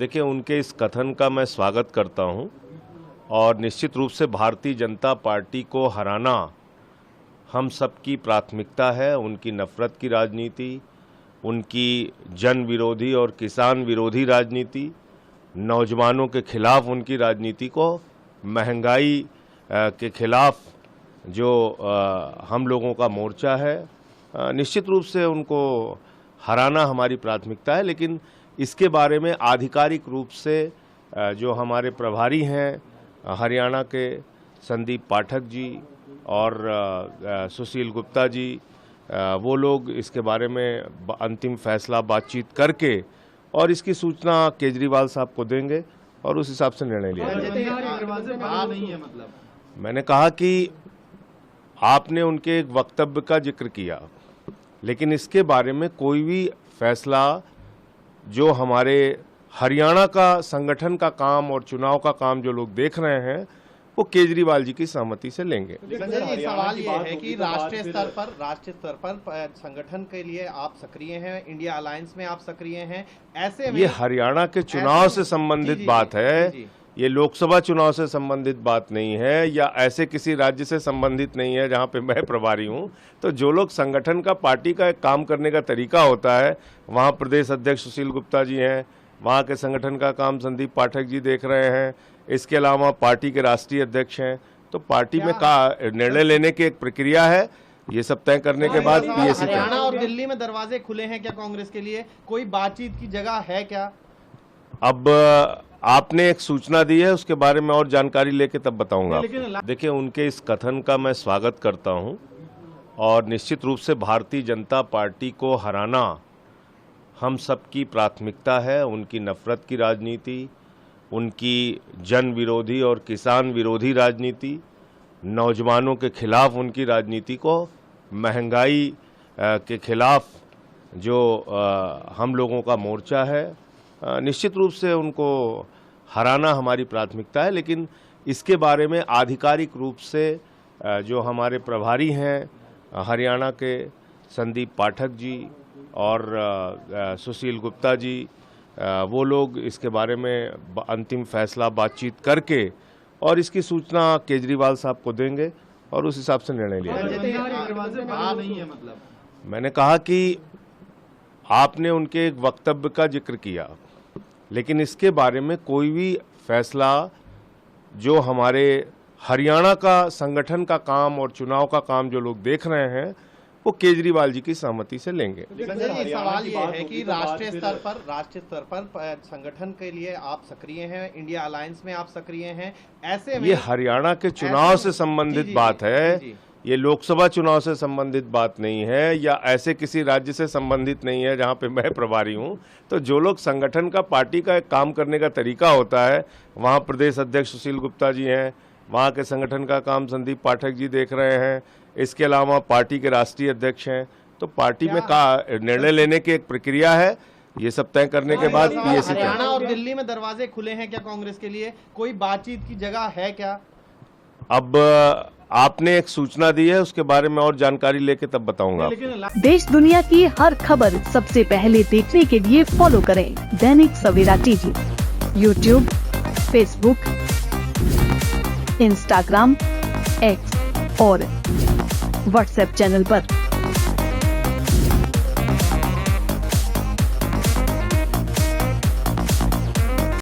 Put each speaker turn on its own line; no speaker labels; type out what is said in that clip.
देखिए, उनके इस कथन का मैं स्वागत करता हूं और निश्चित रूप से भारतीय जनता पार्टी को हराना हम सबकी प्राथमिकता है। उनकी नफरत की राजनीति, उनकी जन विरोधी और किसान विरोधी राजनीति, नौजवानों के खिलाफ उनकी राजनीति को, महंगाई के खिलाफ जो हम लोगों का मोर्चा है, निश्चित रूप से उनको हराना हमारी प्राथमिकता है। लेकिन इसके बारे में आधिकारिक रूप से जो हमारे प्रभारी हैं हरियाणा के संदीप पाठक जी और सुशील गुप्ता जी, वो लोग इसके बारे में अंतिम फैसला बातचीत करके और इसकी सूचना केजरीवाल साहब को देंगे और उस हिसाब से निर्णय लिया जाएगा। मैंने कहा कि आपने उनके एक वक्तव्य का जिक्र किया, लेकिन इसके बारे में कोई भी फैसला जो हमारे हरियाणा का संगठन का काम और चुनाव का काम जो लोग देख रहे हैं वो केजरीवाल जी की सहमति से लेंगे।
संजय जी, सवाल ये है कि राष्ट्रीय स्तर पर संगठन के लिए आप सक्रिय हैं, इंडिया अलायंस में आप सक्रिय हैं, ऐसे में
ये हरियाणा के चुनाव से संबंधित बात है, ये लोकसभा चुनाव से संबंधित बात नहीं है या ऐसे किसी राज्य से संबंधित नहीं है जहां पे मैं प्रभारी हूं। तो जो लोग संगठन का, पार्टी का एक काम करने का तरीका होता है, वहां प्रदेश अध्यक्ष सुशील गुप्ता जी हैं, वहां के संगठन का काम संदीप पाठक जी देख रहे हैं, इसके अलावा पार्टी के राष्ट्रीय अध्यक्ष हैं। तो पार्टी में निर्णय लेने की एक प्रक्रिया है, ये सब तय करने के बाद पीएसी
हरियाणा और दिल्ली में दरवाजे खुले हैं क्या कांग्रेस के लिए? कोई बातचीत की जगह है क्या?
अब आपने एक सूचना दी है, उसके बारे में और जानकारी लेके तब बताऊंगा। देखिए, उनके इस कथन का मैं स्वागत करता हूं और निश्चित रूप से भारतीय जनता पार्टी को हराना हम सबकी प्राथमिकता है। उनकी नफरत की राजनीति, उनकी जन विरोधी और किसान विरोधी राजनीति, नौजवानों के खिलाफ उनकी राजनीति को, महंगाई के खिलाफ जो हम लोगों का मोर्चा है, निश्चित रूप से उनको हराना हमारी प्राथमिकता है। लेकिन इसके बारे में आधिकारिक रूप से जो हमारे प्रभारी हैं हरियाणा के संदीप पाठक जी और सुशील गुप्ता जी, वो लोग इसके बारे में अंतिम फैसला बातचीत करके और इसकी सूचना केजरीवाल साहब को देंगे और उस हिसाब से निर्णय लिया जाएगा। मैंने कहा कि आपने उनके एक वक्तव्य का जिक्र किया, लेकिन इसके बारे में कोई भी फैसला जो हमारे हरियाणा का संगठन का काम और चुनाव का काम जो लोग देख रहे हैं वो केजरीवाल जी की सहमति से लेंगे।
संजय जी, सवाल ये है कि राष्ट्रीय स्तर पर संगठन के लिए आप सक्रिय हैं, इंडिया अलायंस में आप सक्रिय हैं, ऐसे में
ये हरियाणा के चुनाव से संबंधित बात है, ये लोकसभा चुनाव से संबंधित बात नहीं है या ऐसे किसी राज्य से संबंधित नहीं है जहां पे मैं प्रभारी हूं। तो जो लोग संगठन का, पार्टी का एक काम करने का तरीका होता है, वहां प्रदेश अध्यक्ष सुशील गुप्ता जी हैं, वहां के संगठन का काम संदीप पाठक जी देख रहे हैं, इसके अलावा पार्टी के राष्ट्रीय अध्यक्ष हैं। तो पार्टी में निर्णय लेने की एक प्रक्रिया है, ये सब तय करने के बाद पीएसी।
हरियाणा और दिल्ली में दरवाजे खुले हैं क्या कांग्रेस के लिए? कोई बातचीत की जगह है क्या?
अब आपने एक सूचना दी है, उसके बारे में और जानकारी लेके तब बताऊंगा।
देश दुनिया की हर खबर सबसे पहले देखने के लिए फॉलो करें Dainik Savera TV, YouTube, Facebook, Instagram, X और व्हाट्सएप चैनल पर।